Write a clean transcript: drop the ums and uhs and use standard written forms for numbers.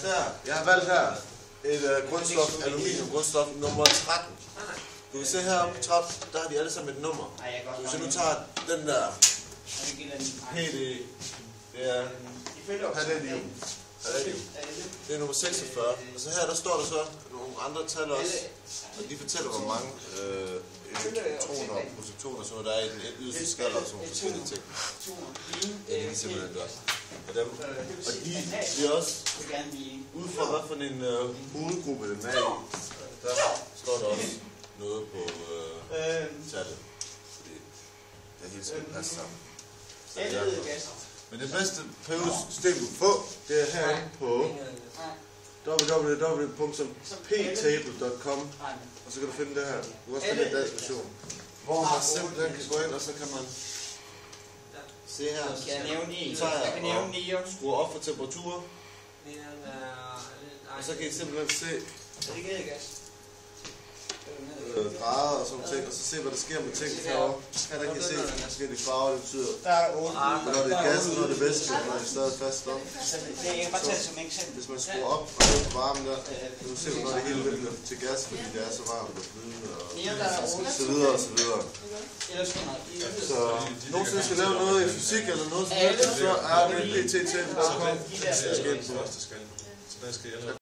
Der, jeg har valgt her et grundstof, aluminium grundstof nummer 13. Du kan se heroppe på top, der har de alle sammen et nummer. Hvis jeg nu tager den der PD, det er palladium. Det er nummer 46. Og så her der står der så nogle andre tal også, og de fortæller hvor mange elektroner og protoner, som der er i den yderste skaller og sådan nogle forskellige ting. Det kan simpelthen gøre. Og de bliver også ud fra hvad for en hovedgruppe den er i. Der står der også noget på tallet. Fordi det hele skal passe sammen. Men det bedste periodiske du kan få, det er herinde på www.ptable.com, og så kan du finde det her. Du kan også finde en dansk version, hvor man simpelthen kan gå ind, og så kan man se her. Så jeg skruer op for temperatur, og så kan I simpelthen se grader og sådan ting, og så se hvad der sker med ting herovre. Her der kan I se forskellige farver, det betyder, når det er gas, når det er væske, når det er stadig fast stof. Hvis man skruer op og ned på varmen der, så kan du se, når det hele vælger til gas, fordi det er så varmt og flydende og så videre og så videre. Så nogensinde skal lave noget i fysik eller noget som helst, så er det ptable.com.